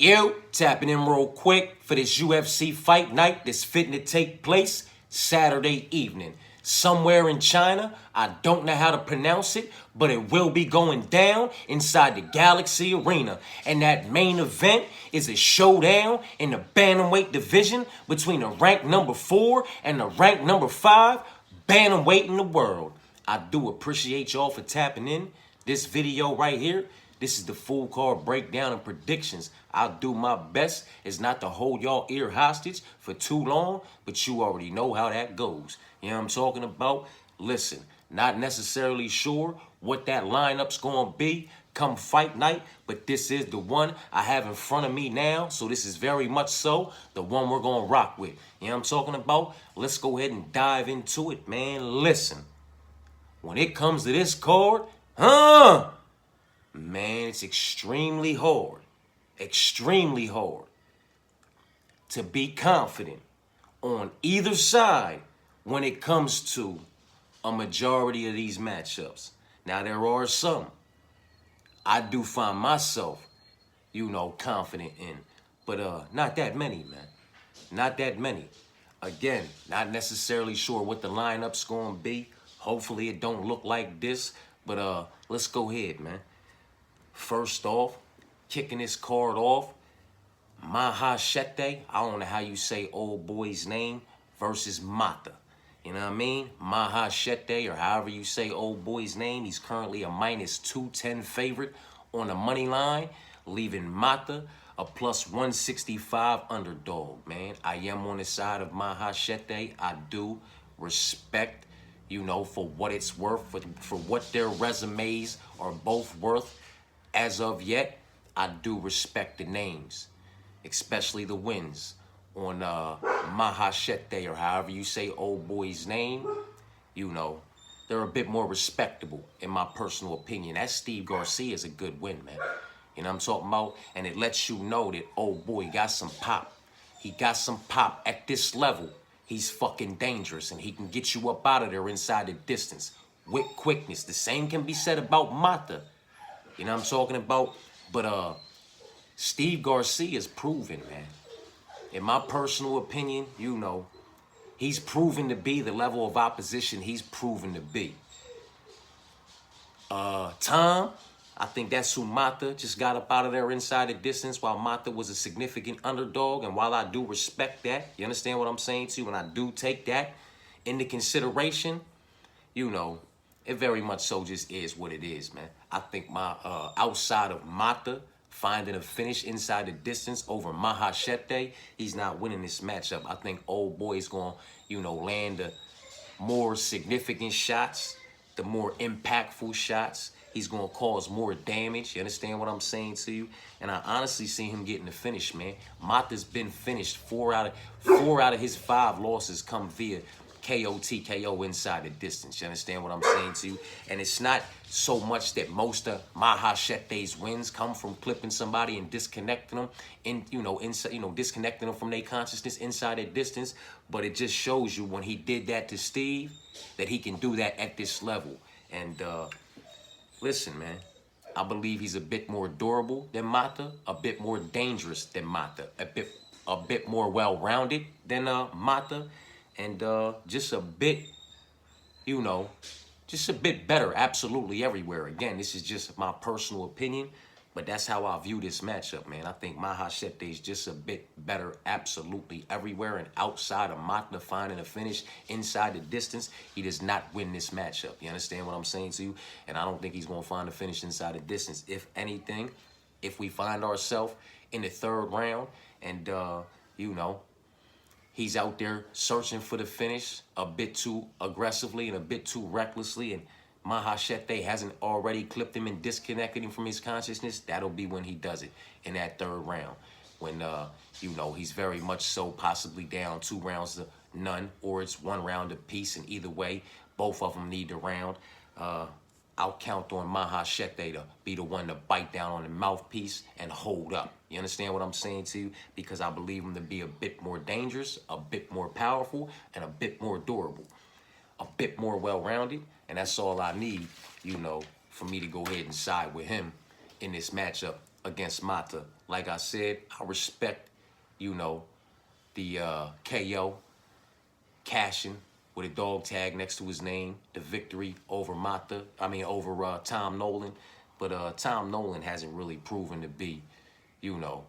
Yo, tapping in real quick for this UFC fight night that's fitting to take place Saturday evening. Somewhere in China, I don't know how to pronounce it, but it will be going down inside the Galaxy Arena. And that main event is a showdown in the bantamweight division between the ranked number 4 and the ranked number 5 bantamweight in the world. I do appreciate y'all for tapping in. This video right here, this is the full card breakdown and predictions. I'll do my best is not to hold y'all ear hostage for too long, but you already know how that goes. You know what I'm talking about? Listen, not necessarily sure what that lineup's gonna be come fight night, but this is the one I have in front of me now, so this is very much so the one we're gonna rock with. You know what I'm talking about? Let's go ahead and dive into it, man. Listen, when it comes to this card, man, it's extremely hard to be confident on either side when it comes to a majority of these matchups. Now, there are some I do find myself, confident in, but not that many, man. Not that many. Again, not necessarily sure what the lineup's gonna be. Hopefully it don't look like this, but let's go ahead, man. First off, kicking this card off, Mahashete, I don't know how you say old boy's name, versus Mata. You know what I mean? Mahashete, or however you say old boy's name. He's currently a -210 favorite on the money line, leaving Mata a +165 underdog, man. I am on the side of Mahashete. I do respect, for what it's worth, for what their resumes are both worth. As of yet, I do respect the names, especially the wins on Mahashete, or however you say old boy's name. They're a bit more respectable in my personal opinion. That Steve Garcia is a good win, man. You know what I'm talking about? And it lets you know that old boy got some pop. He got some pop at this level. He's fucking dangerous, and he can get you up out of there inside the distance with quickness. The same can be said about Mata. You know what I'm talking about? But Steve Garcia is proven, man. In my personal opinion, he's proven to be the level of opposition he's proven to be. Tom, I think that's who Mata just got up out of there inside the distance, while Mata was a significant underdog. And while I do respect that, you understand what I'm saying to you? And I do take that into consideration, it very much so just is what it is, man. I think my outside of Mata finding a finish inside the distance over Mahashete, he's not winning this matchup. I think old boy is going to, land the more significant shots, the more impactful shots. He's going to cause more damage. You understand what I'm saying to you? And I honestly see him getting the finish, man. Mata's been finished. Four out of his 5 losses come via KO, TKO inside the distance. You understand what I'm saying to you? And it's not so much that most of Mahashete's wins come from clipping somebody and disconnecting them, disconnecting them from their consciousness inside their distance. But it just shows you when he did that to Steve, that he can do that at this level. And listen, man, I believe he's a bit more durable than Mata, a bit more dangerous than Mata, a bit more well-rounded than Mata. And just a bit, just a bit better absolutely everywhere. Again, this is just my personal opinion, but that's how I view this matchup, man. I think Mahashete is just a bit better absolutely everywhere. And outside of Mata finding a finish inside the distance, he does not win this matchup. You understand what I'm saying to you? And I don't think he's going to find a finish inside the distance. If anything, if we find ourselves in the 3rd round and, he's out there searching for the finish a bit too aggressively and a bit too recklessly, and Mahashete hasn't already clipped him and disconnected him from his consciousness, that'll be when he does it in that 3rd round. When, he's very much so possibly down 2 rounds to none, or it's 1 round apiece, and either way, both of them need the round. I'll count on Mahashete to be the one to bite down on the mouthpiece and hold up. You understand what I'm saying to you? Because I believe him to be a bit more dangerous, a bit more powerful, and a bit more durable, a bit more well-rounded. And that's all I need, for me to go ahead and side with him in this matchup against Mata, Like I said, I respect, you know, the KO cashing with a dog tag next to his name, the victory over over Tom Nolan. But Tom Nolan hasn't really proven to be, you know,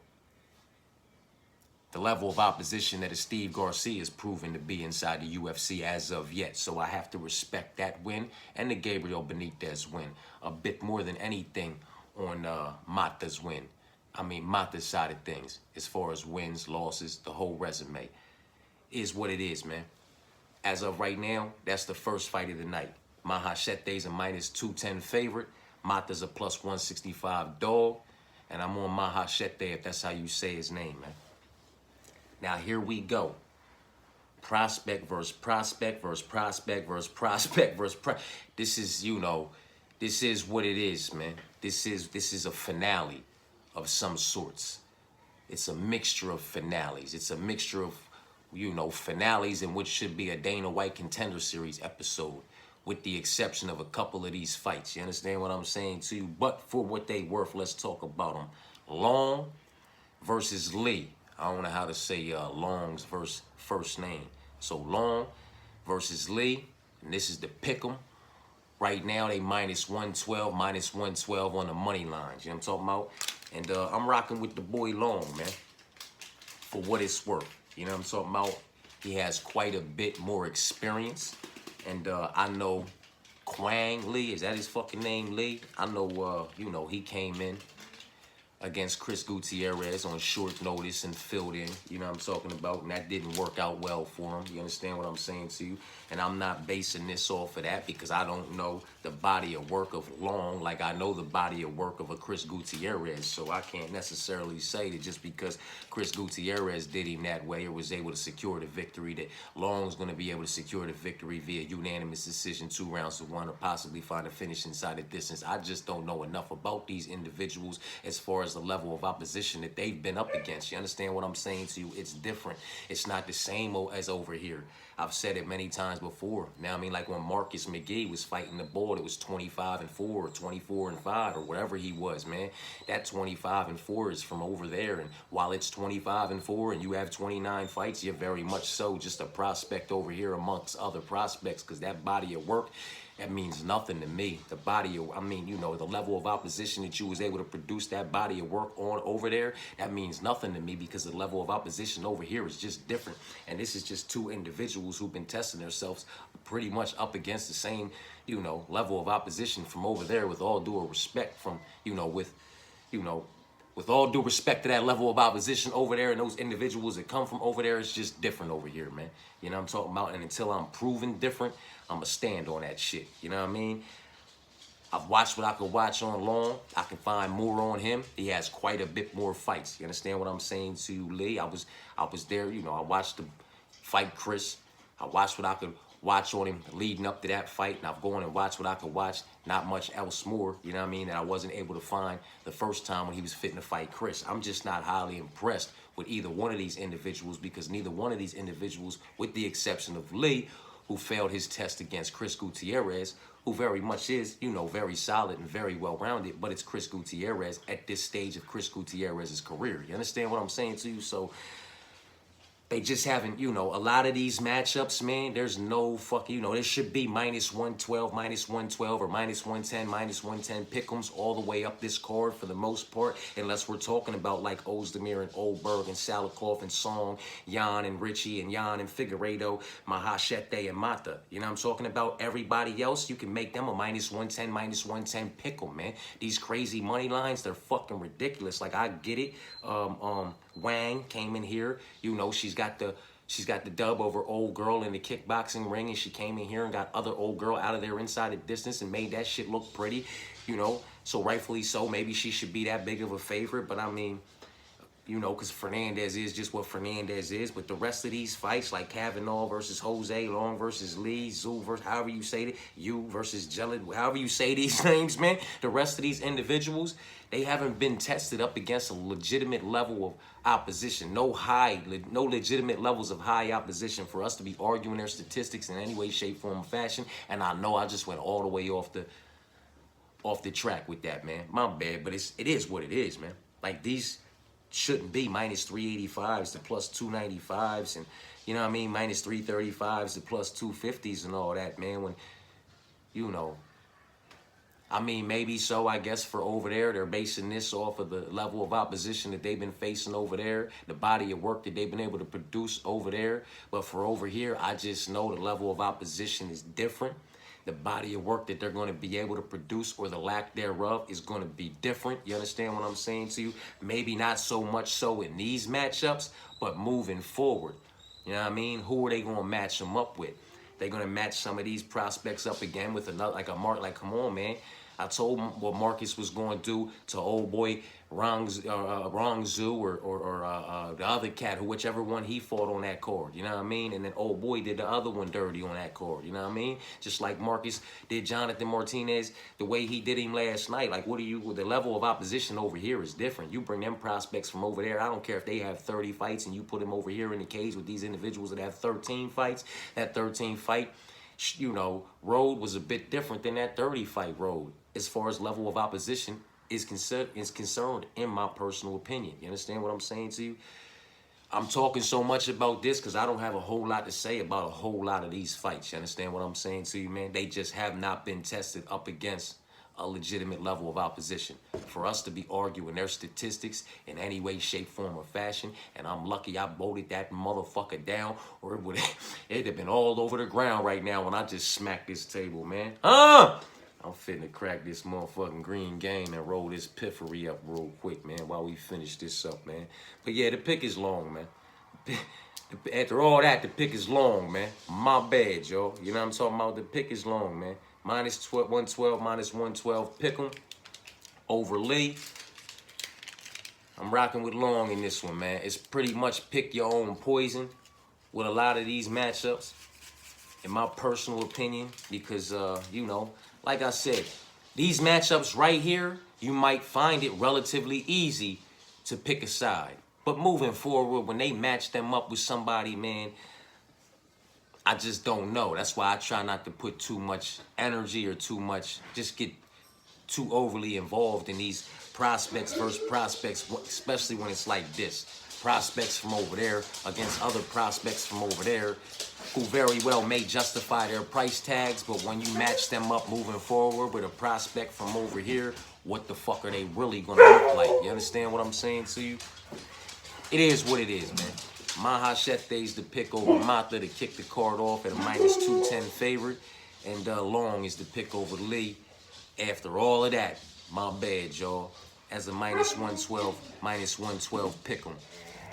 the level of opposition that a Steve Garcia has proven to be inside the UFC as of yet. So I have to respect that win and the Gabriel Benitez win a bit more than anything on Mata's win. Mata's side of things, as far as wins, losses, the whole resume is what it is, man. As of right now, that's the first fight of the night. Mahachete's a -210 favorite. Mata's a +165 dog. And I'm on Mahachete, if that's how you say his name, man. Now, here we go. Prospect versus prospect versus prospect versus prospect versus prospect. This is, you know, this is what it is, man. This is a finale of some sorts. It's a mixture of finales. It's a mixture of, you know, finales in which should be a Dana White Contender Series episode, with the exception of a couple of these fights. You understand what I'm saying to you? But for what they worth, let's talk about them. Long versus Lee. I don't know how to say Long's first name. So Long versus Lee, and this is the pick'em. Right now, they -112 on the money lines. You know what I'm talking about? And I'm rocking with the boy Long, man, for what it's worth. You know what I'm talking about? He has quite a bit more experience. And I know Kwang Lee, is that his fucking name, Lee? I know, you know, he came in against Chris Gutierrez on short notice and filled in, you know what I'm talking about, and that didn't work out well for him. You understand what I'm saying to you? And I'm not basing this off of that because I don't know the body of work of Long like I know the body of work of a Chris Gutierrez, so I can't necessarily say that just because Chris Gutierrez did him that way or was able to secure the victory that Long's going to be able to secure the victory via unanimous decision, 2 rounds to 1, or possibly find a finish inside the distance. I just don't know enough about these individuals as far as the level of opposition that they've been up against. You understand what I'm saying to you? It's different. It's not the same as over here. I've said it many times before. Now, like when Marcus McGee was fighting the ball, it was 25-4 or 24-5 or whatever he was, man. That 25-4 is from over there. And while it's 25-4 and you have 29 fights, you're very much so just a prospect over here amongst other prospects, because that body of work, that means nothing to me. The body of, you know, the level of opposition that you was able to produce that body of work on over there, that means nothing to me, because the level of opposition over here is just different. And this is just 2 individuals who've been testing themselves pretty much up against the same, you know, level of opposition from over there, with all due respect from, with all due respect to that level of opposition over there and those individuals that come from over there, it's just different over here, man. You know what I'm talking about? And until I'm proven different, I'm going to stand on that shit. You know what I mean? I've watched what I could watch on Long. I can find more on him. He has quite a bit more fights. You understand what I'm saying to you, Lee? I was there, you know, I watched the fight Chris. I watched what I could watch on him leading up to that fight, and I've gone and watched what I could watch. Not much else more, you know what I mean, that I wasn't able to find the first time when he was fitting to fight Chris. I'm just not highly impressed with either one of these individuals, because neither one of these individuals, with the exception of Lee, who failed his test against Chris Gutierrez, who very much is, you know, very solid and very well-rounded, but it's Chris Gutierrez at this stage of Chris Gutierrez's career. You understand what I'm saying to you? So they just haven't, you know, a lot of these matchups, man, there's no fucking, you know, there should be -112, -112, or -110, -110 pick'ems all the way up this card for the most part, unless we're talking about like Ozdemir and Oldberg and Salikov and Song, Jan and Richie and Jan and Figueiredo, Mahachete and Mata. You know what I'm talking about? Everybody else, you can make them a -110, -110 pick'em, man. These crazy money lines, they're fucking ridiculous. Like, I get it. Wang came in here, you know, she's got the dub over Old Girl in the kickboxing ring, and she came in here and got other Old Girl out of there inside the distance and made that shit look pretty, you know, so rightfully so, maybe she should be that big of a favorite. But I mean, you know, because Fernandez is just what Fernandez is. But the rest of these fights, like Kavanaugh versus Jose, Long versus Lee, Zhu versus, however you say it, you versus Jelid, however you say these names, man, the rest of these individuals, they haven't been tested up against a legitimate level of opposition. No legitimate levels of high opposition for us to be arguing their statistics in any way, shape, form, or fashion. And I know I just went all the way off the track with that, man. My bad, but it is what it is, man. Like, these shouldn't be. Minus 385s to plus 295s, and you know what I mean, minus 335s to plus 250s and all that, man. When, you know, I mean, maybe so, I guess, for over there. They're basing this off of the level of opposition that they've been facing over there, the body of work that they've been able to produce over there. But for over here, I just know the level of opposition is different. The body of work that they're going to be able to produce, or the lack thereof, is going to be different. You understand what I'm saying to you? Maybe not so much so in these matchups, but moving forward. You know what I mean? Who are they going to match them up with? They're going to match some of these prospects up again with another, like a Mark. Like, come on, man. I told him what Marcus was going to do to old boy Rongzu or the other cat, who whichever one he fought on that card. You know what I mean? And then old boy did the other one dirty on that card. You know what I mean? Just like Marcus did Jonathan Martinez, the way he did him last night. Like, what are you? The level of opposition over here is different. You bring them prospects from over there. I don't care if they have 30 fights and you put them over here in the cage with these individuals that have 13 fights. That 13 fight, you know, road was a bit different than that 30 fight road as far as level of opposition is concerned, in my personal opinion. You understand what I'm saying to you? I'm talking so much about this because I don't have a whole lot to say about a whole lot of these fights. You understand what I'm saying to you, man? They just have not been tested up against a legitimate level of opposition. For us to be arguing their statistics in any way, shape, form, or fashion, and I'm lucky I voted that motherfucker down, or it'd have been all over the ground right now when I just smacked this table, man. I'm finna crack this motherfucking green game and roll this piffery up real quick, man, while we finish this up, man. But yeah, the pick is long, man. After all that, the pick is long, man. My bad, y'all. You know what I'm talking about? The pick is long, man. Minus 112, minus 112, pick 'em over Lee. I'm rocking with long in this one, man. It's pretty much pick your own poison with a lot of these matchups, in my personal opinion, because, you know, like I said, these matchups right here, you might find it relatively easy to pick a side. But moving forward, when they match them up with somebody, man, I just don't know. That's why I try not to put too much energy or just get too overly involved in these prospects versus prospects, especially when it's like this. Prospects from over there against other prospects from over there who very well may justify their price tags, but when you match them up moving forward with a prospect from over here, what the fuck are they really gonna look like? You understand what I'm saying to you? It is what it is, man. Mahashete is the pick over Mata to kick the card off at a minus 210 favorite, and Long is the pick over Lee. After all of that, my bad, y'all, as a minus 112 pick 'em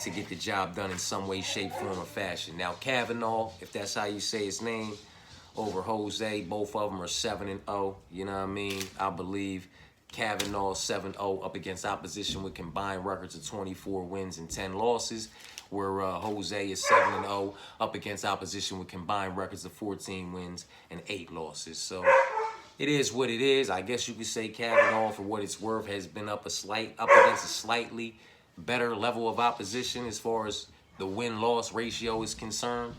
to get the job done in some way, shape, form, or fashion. Now, Kavanaugh, if that's how you say his name, over Jose, both of them are 7-0. You know what I mean? I believe Kavanaugh 7-0 up against opposition with combined records of 24 wins and 10 losses, where Jose is 7-0 up against opposition with combined records of 14 wins and 8 losses. So it is what it is. I guess you could say Kavanaugh, for what it's worth, has been up against a slightly better level of opposition as far as the win-loss ratio is concerned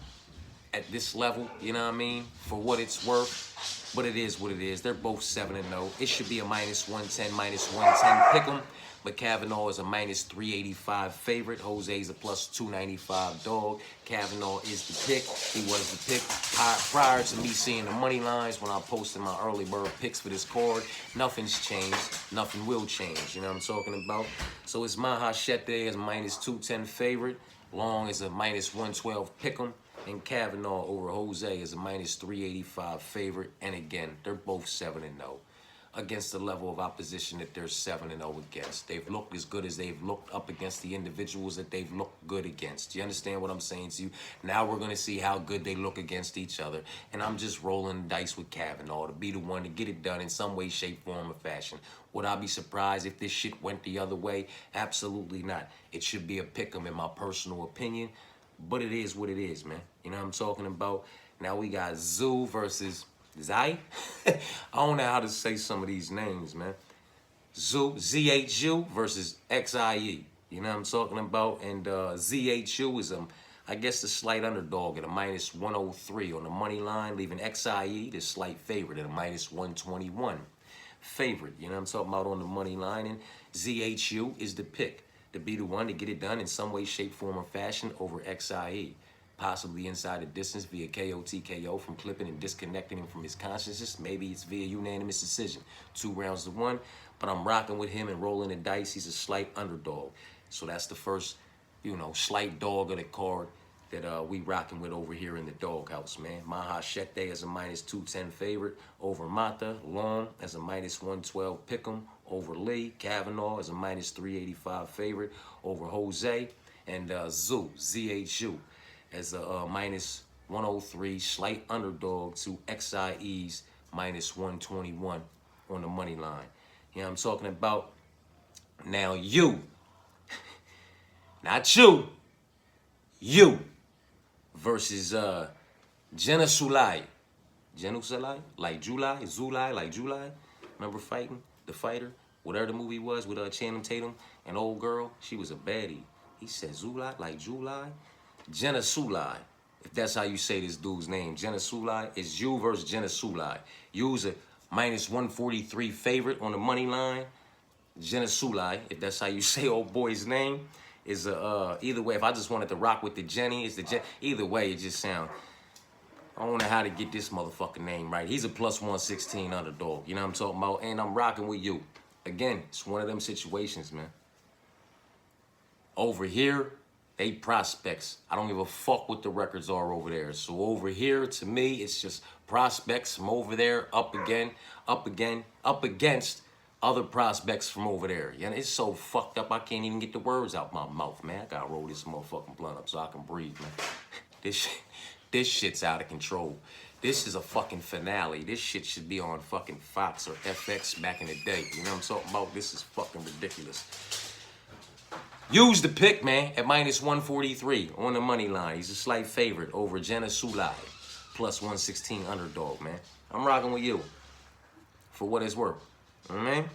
at this level, you know what I mean, for what it's worth. But it is what it is. They're both 7-0. It should be a minus 110, minus 110 pick 'em. But Kavanaugh is a minus 385 favorite. Jose is a plus 295 dog. Kavanaugh is the pick. He was the pick prior to me seeing the money lines when I posted my early bird picks for this card. Nothing's changed. Nothing will change. You know what I'm talking about? So it's Mahashete as a minus 210 favorite. Long is a minus 112 pick 'em. And Kavanaugh over Jose is a minus 385 favorite. And again, they're both 7-0 against the level of opposition that they're 7-0 against. They've looked as good as they've looked up against the individuals that they've looked good against. Do you understand what I'm saying to you? Now we're going to see how good they look against each other. And I'm just rolling the dice with Kavanaugh to be the one to get it done in some way, shape, form, or fashion. Would I be surprised if this shit went the other way? Absolutely not. It should be a pick 'em in my personal opinion. But it is what it is, man. You know what I'm talking about? Now we got Zoo versus Zai. I don't know how to say some of these names, man. Zoo, ZHU versus XIE. You know what I'm talking about? And ZHU is, I guess, the slight underdog at a minus 103 on the money line, leaving XIE the slight favorite at a minus 121 favorite. You know what I'm talking about on the money line? And ZHU is the pick. to be the one to get it done in some way, shape, form, or fashion over XIE. Possibly inside the distance via KO from clipping and disconnecting him from his consciousness. Maybe it's via unanimous decision. 2 rounds to 1. But I'm rocking with him and rolling the dice. He's a slight underdog. So that's the first, slight dog of the card that we rocking with over here in the doghouse, man. Mahashete as a -210 favorite over Mata. Long as a -112 pick'em over Lee. Kavanaugh as a -385 favorite over Jose. And ZHU as a -103 slight underdog to XIE's -121 on the money line. You know what I'm talking about? Now you, not you, you versus Jenna Sulai. Jenna Sulai? Like July? Zulai? Like July? Remember fighting? The fighter? Whatever the movie was with Channing Tatum, an old girl. She was a baddie. He said Zulai? Like July? Jenna Sulai. If that's how you say this dude's name. Jenna Sulai. It's you versus Jenna Sulai. You's a -143 favorite on the money line. Jenna Sulai, if that's how you say old boy's name, is either way. If I just wanted to rock with the Jenny, it's the Jen. Either way, it just sound. I don't know how to get this motherfucking name right. He's a +116 underdog. You know what I'm talking about? And I'm rocking with you. Again, it's one of them situations, man. Over here, they prospects. I don't give a fuck what the records are over there. So over here, to me, it's just prospects from over there, up against other prospects from over there. Yeah, it's so fucked up, I can't even get the words out my mouth, man. I gotta roll this motherfucking blunt up so I can breathe, man. This shit's out of control. This is a fucking finale. This shit should be on fucking Fox or FX back in the day. You know what I'm talking about? This is fucking ridiculous. Use the pick, man, at -143 on the money line. He's a slight favorite over Jenna Sulai, +116 underdog, man. I'm rocking with you for what it's worth. You know what I mean?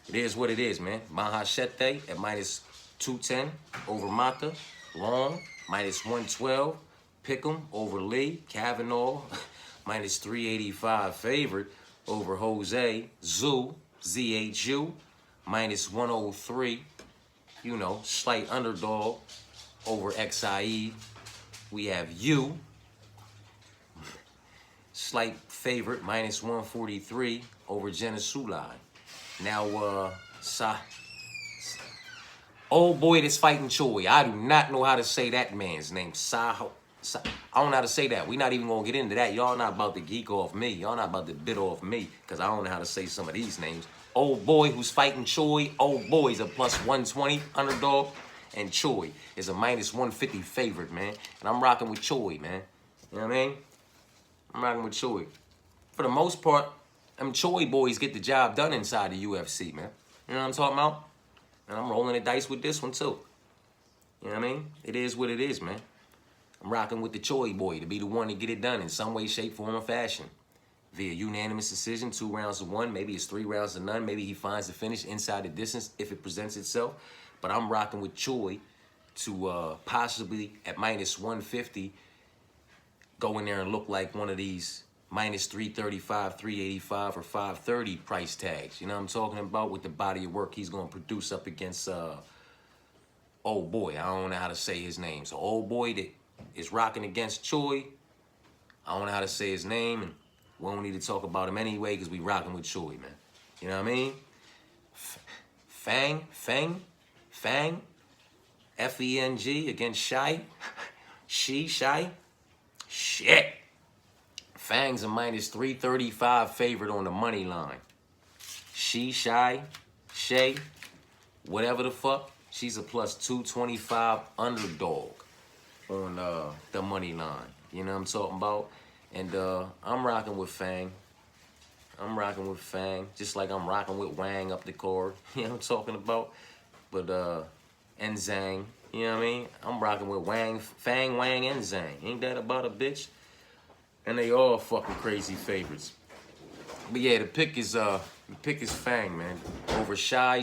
It is what it is, man. Mahashete at -210 over Mata. Long, -112. Pick'em over Lee. Kavanaugh, -385 favorite over Jose. ZHU, -103. Slight underdog over XIE. We have you, slight favorite, -143 over Jenna Sulai. Now, old boy that's fighting Choi. I do not know how to say that man's name. I don't know how to say that. We're not even going to get into that. Y'all not about to geek off me. Y'all not about to bid off me because I don't know how to say some of these names. Old boy who's fighting Choi. Old boy's a +120 underdog. And Choi is a -150 favorite, man. And I'm rocking with Choi, man. You know what I mean? I'm rocking with Choi. For the most part, them Choi boys get the job done inside the UFC, man. You know what I'm talking about? And I'm rolling the dice with this one, too. You know what I mean? It is what it is, man. I'm rocking with the Choi boy to be the one to get it done in some way, shape, form, or fashion. Via unanimous decision, 2 rounds to 1. Maybe it's 3 rounds to none. Maybe he finds the finish inside the distance if it presents itself. But I'm rocking with Choi to possibly, at -150, go in there and look like one of these -335, 385, or 530 price tags. You know what I'm talking about? With the body of work he's going to produce up against old boy. I don't know how to say his name. So old boy that is rocking against Choi. I don't know how to say his name, and we don't need to talk about him anyway because we rocking with Choi, man. You know what I mean? Fang, Feng against Shai. Shai. Shit. Fang's a -335 favorite on the money line. Shai, whatever the fuck. She's a +225 underdog on the money line. You know what I'm talking about? And I'm rocking with Fang. Just like I'm rocking with Wang up the core. You know what I'm talking about? But, and Zhang. You know what I mean? I'm rocking with Fang, Wang, and Zhang. Ain't that about a bitch? And they all fucking crazy favorites. But yeah, the pick is Fang, man. Over Shay.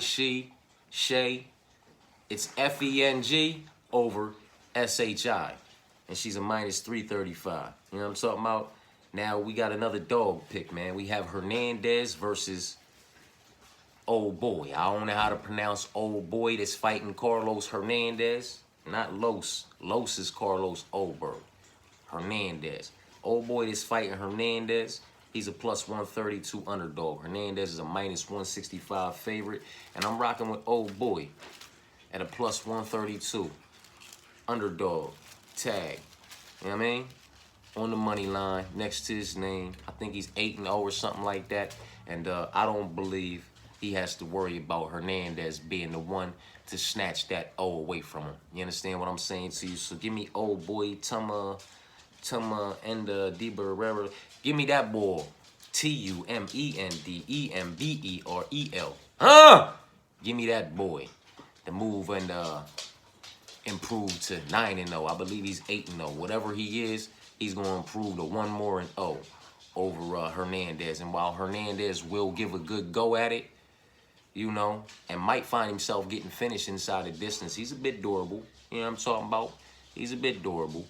It's Feng over Shi. And she's a -335. You know what I'm talking about? Now we got another dog pick, man. We have Hernandez versus Old boy. I don't know how to pronounce old boy that's fighting Carlos Hernandez. Not Los. Los is Carlos Oberg. Hernandez. Old boy that's fighting Hernandez. He's a plus 132 underdog. Hernandez is a minus 165 favorite. And I'm rocking with old boy at a plus 132 underdog tag. You know what I mean? On the money line next to his name. I think he's 8-0 or something like that. And I don't believe he has to worry about Hernandez being the one to snatch that O away from him. You understand what I'm saying to you? So give me old boy Tuma and DeBerrera. Give me that boy. TUMENDEMBEREL. Huh? Give me that boy. The move and improve to 9-0. I believe he's 8-0. Whatever he is, he's gonna improve to 1 more and 0 over Hernandez. And while Hernandez will give a good go at it, you know, and might find himself getting finished inside the distance. He's a bit durable. You know what I'm talking about? He's a bit durable.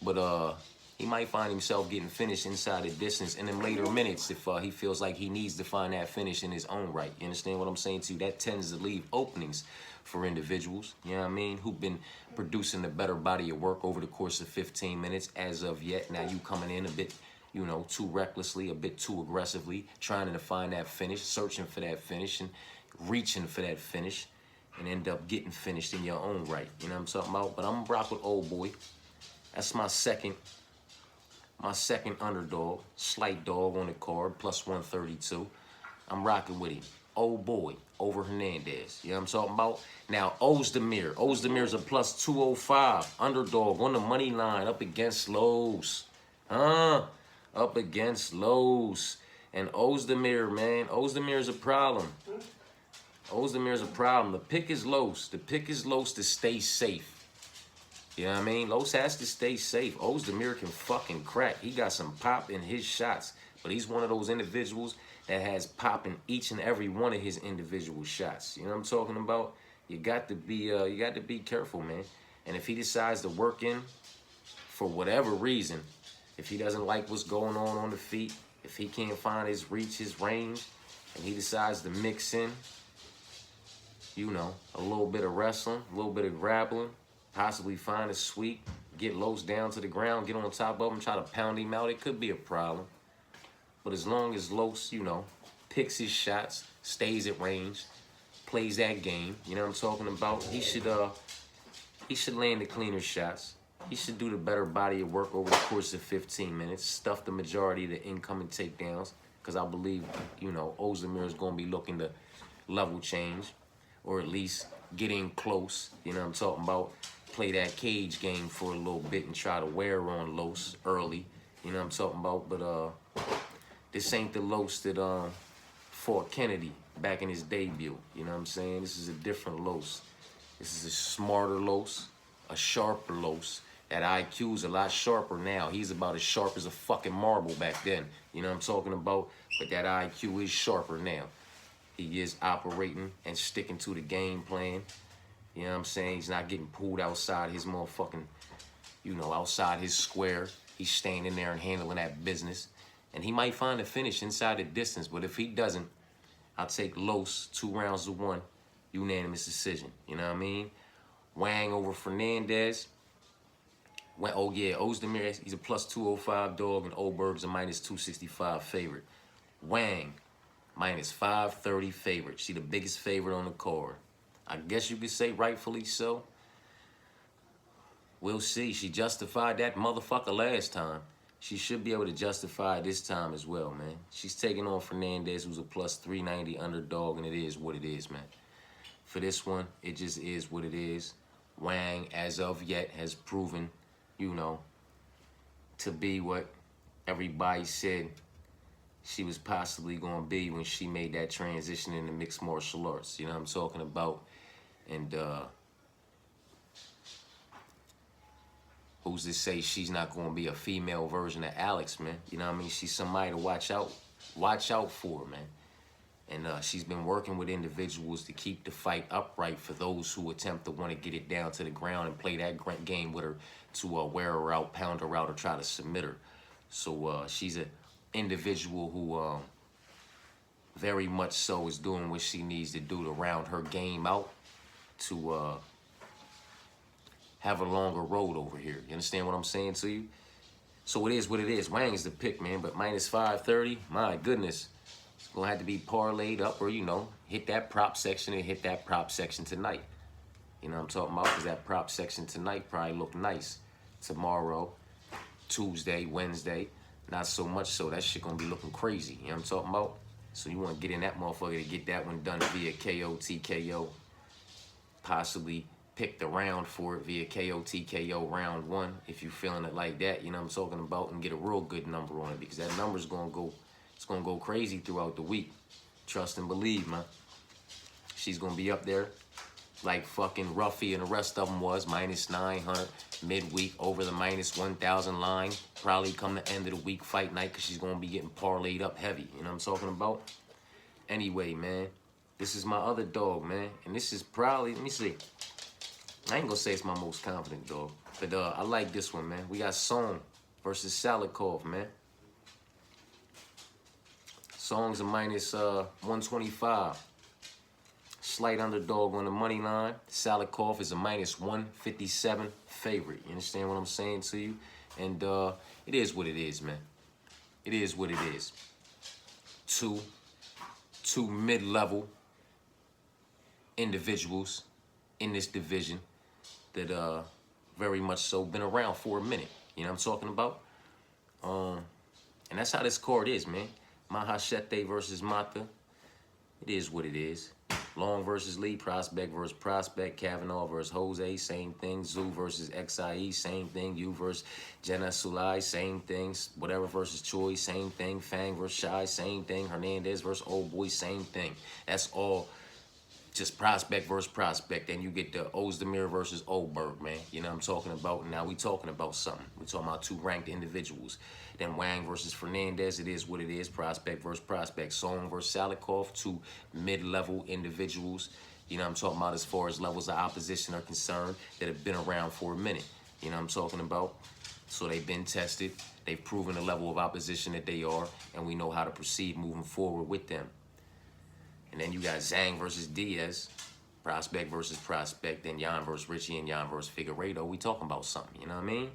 But he might find himself getting finished inside the distance in them later minutes if he feels like he needs to find that finish in his own right. You understand what I'm saying to you? That tends to leave openings for individuals, you know what I mean, who've been producing a better body of work over the course of 15 minutes as of yet. Now you coming in a bit, you know, too recklessly, a bit too aggressively, trying to find that finish, searching for that finish, and reaching for that finish, and end up getting finished in your own right. You know what I'm talking about? But I'm gonna rock with old boy. That's my second underdog, slight dog on the card, plus 132. I'm rocking with him. Old boy over Hernandez. You know what I'm talking about? Now, Ozdemir. Ozdemir's a plus 205 underdog on the money line up against Los. Up against Los. And Ozdemir, man, Ozdemir's a problem. Ozdemir's a problem. The pick is Los. The pick is Los to stay safe. You know what I mean? Los has to stay safe. Ozdemir can fucking crack. He got some pop in his shots. But he's one of those individuals that has pop in each and every one of his individual shots. You know what I'm talking about? You got to be careful, man. And if he decides to work in for whatever reason, if he doesn't like what's going on the feet, if he can't find his reach, his range, and he decides to mix in, you know, a little bit of wrestling, a little bit of grappling, possibly find a sweep, get Los down to the ground, get on top of him, try to pound him out, it could be a problem. But as long as Los, you know, picks his shots, stays at range, plays that game, you know what I'm talking about, he should land the cleaner shots. He should do the better body of work over the course of 15 minutes, stuff the majority of the incoming takedowns, because I believe, you know, Ozdemir is going to be looking to level change, or at least get in close, you know what I'm talking about, play that cage game for a little bit and try to wear on Los early, you know what I'm talking about. But this ain't the Los that fought Kennedy back in his debut, you know what I'm saying? This is a different Los. This is a smarter Los, a sharper Los. That IQ's a lot sharper now. He's about as sharp as a fucking marble back then, you know what I'm talking about? But that IQ is sharper now. He is operating and sticking to the game plan. You know what I'm saying? He's not getting pulled outside his motherfucking, you know, outside his square. He's staying in there and handling that business. And he might find a finish inside the distance, but if he doesn't, I'll take Los 2 rounds to 1, unanimous decision. You know what I mean? Wang over Fernandez. Oh yeah, Ozdemir, he's a plus 205 dog, and Oberg's a minus 265 favorite. Wang, minus 530 favorite. She the biggest favorite on the card. I guess you could say rightfully so. We'll see. She justified that motherfucker last time. She should be able to justify it this time as well, man. She's taking on Fernandez, who's a plus 390 underdog, and it is what it is, man. For this one, it just is what it is. Wang, as of yet, has proven, you know, to be what everybody said she was possibly going to be when she made that transition into mixed martial arts. You know what I'm talking about? And who's to say she's not going to be a female version of Alex, man? You know what I mean? She's somebody to watch out for, man. And she's been working with individuals to keep the fight upright for those who attempt to want to get it down to the ground and play that game with her to wear her out, pound her out, or try to submit her. So she's an individual who very much so is doing what she needs to do to round her game out to have a longer road over here. You understand what I'm saying to you? So it is what it is. Wang is the pick, man, but minus 530, my goodness. It's going to have to be parlayed up or, you know, hit that prop section and hit that prop section tonight. You know what I'm talking about? Because that prop section tonight probably look nice. Tomorrow, Tuesday, Wednesday, not so much so. That shit going to be looking crazy. You know what I'm talking about? So you want to get in that motherfucker to get that one done via KO, TKO. Possibly pick the round for it via KO, TKO round 1 if you're feeling it like that. You know what I'm talking about? And get a real good number on it because that number's going to go, it's going to go crazy throughout the week. Trust and believe, man. She's going to be up there like fucking Ruffy and the rest of them was, minus 900 midweek over the minus 1,000 line. Probably come the end of the week fight night because she's going to be getting parlayed up heavy. You know what I'm talking about? Anyway, man, this is my other dog, man. And this is probably, let me see. I ain't going to say it's my most confident dog. But I like this one, man. We got Song versus Salikov, man. Song's a minus 125. Slight underdog on the money line. Salikov is a minus 157 favorite. You understand what I'm saying to you? And it is what it is, man. It is what it is. Two mid-level individuals in this division that very much so been around for a minute. You know what I'm talking about? And that's how this card is, man. Mahashete versus Mata. It is what it is. Long versus Lee, Prospect versus Prospect, Kavanaugh versus Jose, same thing. Zhu versus XIE, same thing. Yu versus Jenna Sulai, same things. Whatever versus Choi, same thing. Fang versus Shai, same thing. Hernandez versus Old Boy, same thing. That's all just Prospect versus Prospect. Then you get the Ozdemir versus Oldberg, man. You know what I'm talking about? Now we talking about something. We talking about 2 ranked individuals. Then Wang versus Fernandez, it is what it is. Prospect versus Prospect. Song versus Salikov, 2 mid-level individuals. You know what I'm talking about as far as levels of opposition are concerned that have been around for a minute. You know what I'm talking about? So they've been tested. They've proven the level of opposition that they are, and we know how to proceed moving forward with them. And then you got Zhang versus Diaz, Prospect versus Prospect, then Yan versus Richie and Yan versus Figueiredo. We talking about something, you know what I mean?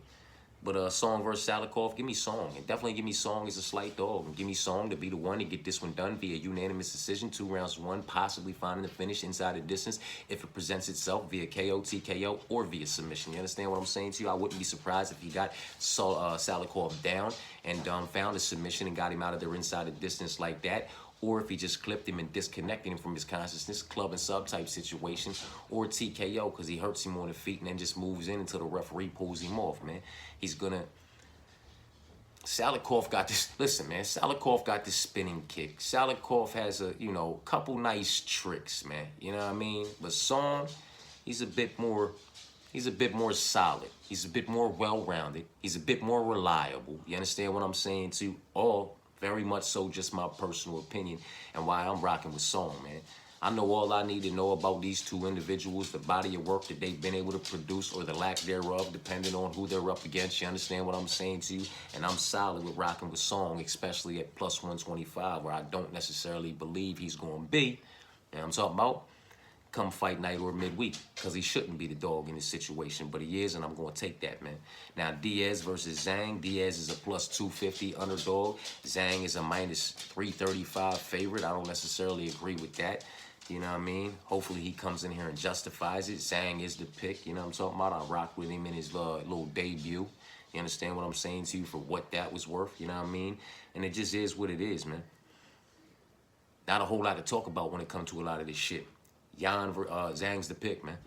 But Song versus Salikov, give me Song. And definitely give me Song as a slight dog. And give me Song to be the one to get this one done via unanimous decision. 2 rounds to 1, possibly finding the finish inside the distance if it presents itself via KO, TKO, or via submission. You understand what I'm saying to you? I wouldn't be surprised if he got Salikov down and found a submission and got him out of there inside the distance like that. Or if he just clipped him and disconnected him from his consciousness, club and sub type situation, or TKO because he hurts him on the feet and then just moves in until the referee pulls him off, man. He's gonna. Salikov got this. Listen, man. Salikov got this spinning kick. Salikov has a, you know, couple nice tricks, man. You know what I mean? But Song, he's a bit more solid. He's a bit more well-rounded. He's a bit more reliable. You understand what I'm saying to you? All very much so just my personal opinion and why I'm rocking with Song, man. I know all I need to know about these 2 individuals, the body of work that they've been able to produce or the lack thereof, depending on who they're up against. You understand what I'm saying to you? And I'm solid with rocking with Song, especially at plus 125, where I don't necessarily believe he's going to be. You know what I'm talking about? Come fight night or midweek, because he shouldn't be the dog in this situation, but he is, and I'm going to take that, man. Now, Diaz versus Zhang. Diaz is a plus 250 underdog. Zhang is a minus 335 favorite. I don't necessarily agree with that. You know what I mean? Hopefully he comes in here and justifies it. Zhang is the pick. You know what I'm talking about? I rocked with him in his little debut. You understand what I'm saying to you for what that was worth? You know what I mean? And it just is what it is, man. Not a whole lot to talk about when it comes to a lot of this shit. Zhang's the pick, man.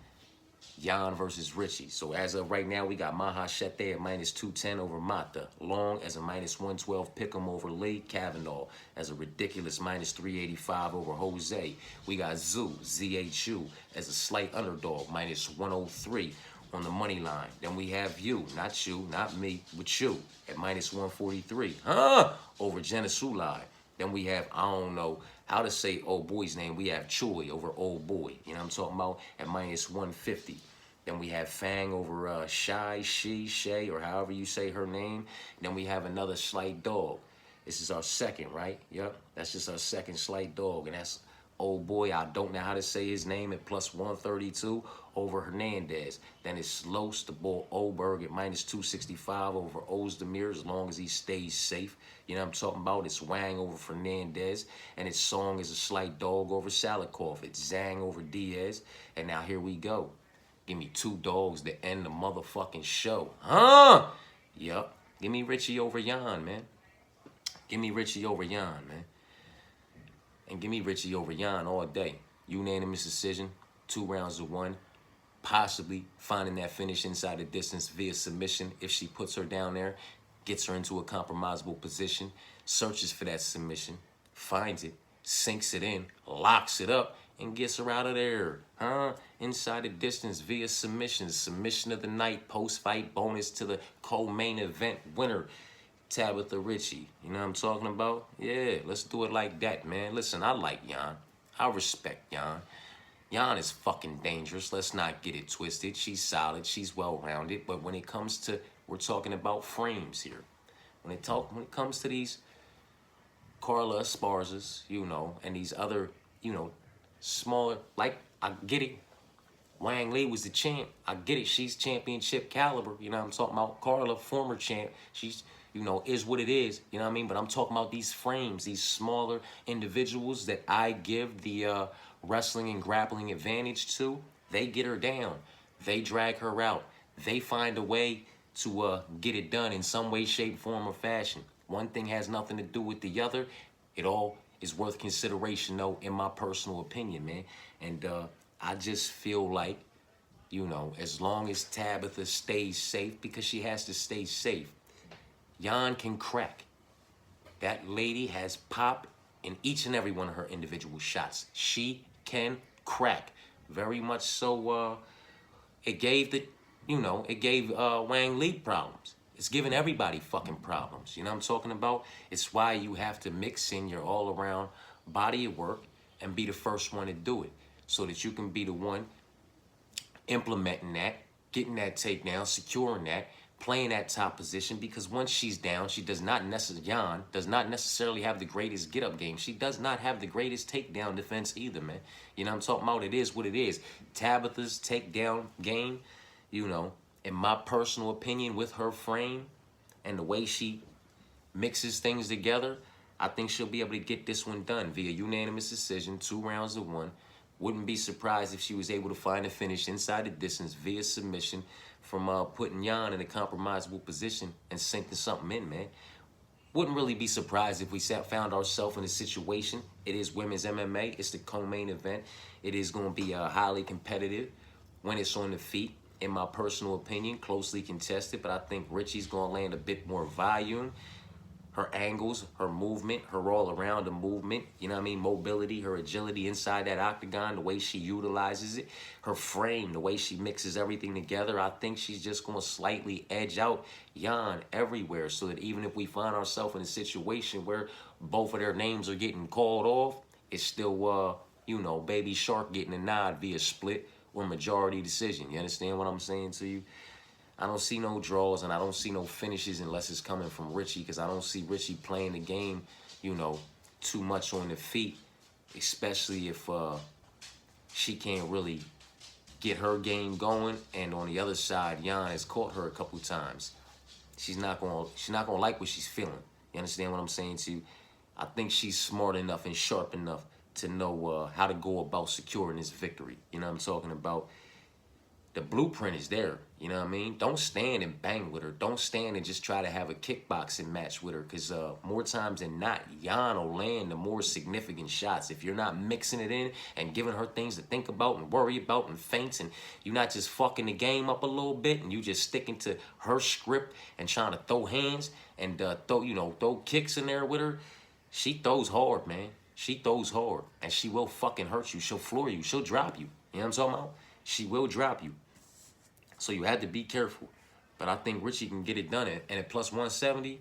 Yan versus Richie. So as of right now, we got Mahashete at minus 210 over Mata. Long as a minus 112 pick'em over Lee. Kavanaugh as a ridiculous minus 385 over Jose. We got Zhu, ZHU, as a slight underdog, minus 103 on the money line. Then we have you, not you, not me, but you, at minus 143. Over Jenna Sulai. Then we have, I don't know how to say old boy's name. We have Choi over old boy. You know what I'm talking about? At minus 150. Then we have Fang over Shay, or however you say her name. Then we have another slight dog This is our second, right? Yep. That's just our second slight dog. And that's old boy, I don't know how to say his name, at plus 132 over Hernandez. Then it's Los, the bull Oberg at minus 265 over Ozdemir, as long as he stays safe. You know what I'm talking about? It's Wang over Fernandez. And its Song is a slight dog over Salikov. It's Zhang over Diaz. And now here we go. Give me two dogs to end the motherfucking show. Huh? Yup. Give me Richie over Jan, man. Give me Richie over Jan, man. And give me Richie over Jan all day. Unanimous decision, 2 rounds to 1. Possibly finding that finish inside the distance via submission if she puts her down there, gets her into a compromisable position, searches for that submission, finds it, sinks it in, locks it up, and gets her out of there. Inside the distance via submission. Submission of the night, post-fight bonus to the co-main event winner, Tabitha Ritchie. You know what I'm talking about? Yeah, let's do it like that, man. Listen, I like Jan. I respect Jan. Jan is fucking dangerous. Let's not get it twisted. She's solid. She's well-rounded. But when it comes to, we're talking about frames here. When it comes to these Carla Esparzas, you know, and these other, you know, smaller, like, I get it. Wang Lee was the champ. I get it. She's championship caliber. You know what I'm talking about? Carla, former champ. She's, you know, is what it is. You know what I mean? But I'm talking about these frames, these smaller individuals that I give the wrestling and grappling advantage to. They get her down. They drag her out. They find a way to get it done in some way, shape, form, or fashion. One thing has nothing to do with the other. It all is worth consideration, though, in my personal opinion, man. And I just feel like, you know, as long as Tabitha stays safe, because she has to stay safe, Jan can crack. That lady has pop in each and every one of her individual shots. She can crack. Very much so, it gave the, you know, it gave Wang Lee problems. It's giving everybody fucking problems. You know what I'm talking about? It's why you have to mix in your all-around body of work and be the first one to do it, so that you can be the one implementing that, getting that takedown, securing that, playing that top position. Because once she's down, she does not necessarily have the greatest get-up game. She does not have the greatest takedown defense either, man. You know what I'm talking about? It is what it is. Tabitha's takedown game, you know, in my personal opinion, with her frame and the way she mixes things together, I think she'll be able to get this one done via unanimous decision, 2 rounds to 1. Wouldn't be surprised if she was able to find a finish inside the distance via submission from putting Jan in a compromisable position and sinking something in, man. Wouldn't really be surprised if we found ourselves in a situation. It is women's MMA. It's the co-main event. It is going to be highly competitive when it's on the feet. In my personal opinion, closely contested, but I think Richie's going to land a bit more volume. Her angles, her movement, her all-around the movement, you know what I mean, mobility, her agility inside that octagon, the way she utilizes it, her frame, the way she mixes everything together, I think she's just going to slightly edge out Jan everywhere, so that even if we find ourselves in a situation where both of their names are getting called off, it's still, you know, Baby Shark getting a nod via split or majority decision. You understand what I'm saying to you? I don't see no draws and I don't see no finishes unless it's coming from Richie, because I don't see Richie playing the game, you know, too much on the feet, especially if she can't really get her game going. And on the other side, Jan has caught her a couple times. She's not gonna like what she's feeling. You understand what I'm saying to you? I think she's smart enough and sharp enough to know how to go about securing this victory. You know what I'm talking about? The blueprint is there, you know what I mean? Don't stand and bang with her. Don't stand and just try to have a kickboxing match with her, because more times than not, Jan will land the more significant shots. If you're not mixing it in and giving her things to think about and worry about and feints, and you're not just fucking the game up a little bit and you just sticking to her script and trying to throw hands and throw kicks in there with her, she throws hard, man. She throws hard, and she will fucking hurt you. She'll floor you. She'll drop you. You know what I'm talking about? She will drop you. So you have to be careful. But I think Richie can get it done. And at plus 170,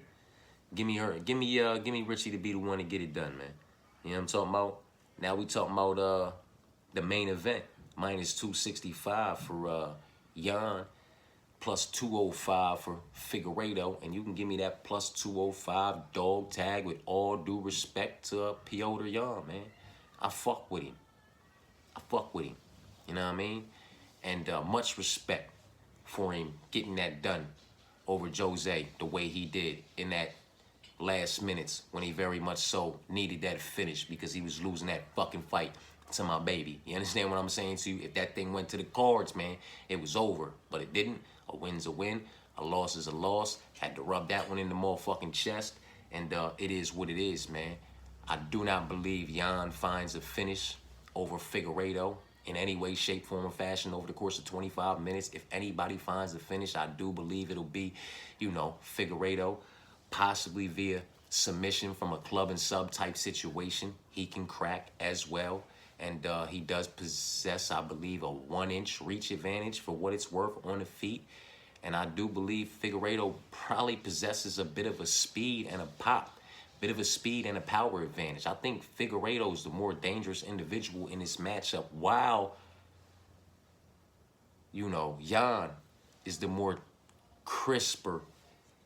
give me Richie to be the one to get it done, man. You know what I'm talking about? Now we talking about the main event. Minus 265 for Jan plus 205 for Figueiredo, and you can give me that plus 205 dog tag with all due respect to Piotr Jan, man. I fuck with him. I fuck with him. You know what I mean? And much respect for him getting that done over Jose the way he did in that last minutes when he very much so needed that finish because he was losing that fucking fight to my baby. You understand what I'm saying to you? If that thing went to the cards, man, it was over. But it didn't. A win's a win. A loss is a loss. Had to rub that one in the motherfucking chest. And it is what it is, man. I do not believe Jan finds a finish over Figueiredo in any way, shape, form, or fashion over the course of 25 minutes. If anybody finds a finish, I do believe it'll be, you know, Figueiredo, possibly via submission from a club and sub type situation. He can crack as well. And he does possess, I believe, a 1-inch reach advantage for what it's worth on the feet. And I do believe Figueiredo probably possesses a bit of a speed and a pop, bit of a speed and a power advantage. I think Figueiredo is the more dangerous individual in this matchup, while, you know, Jan is the more crisper.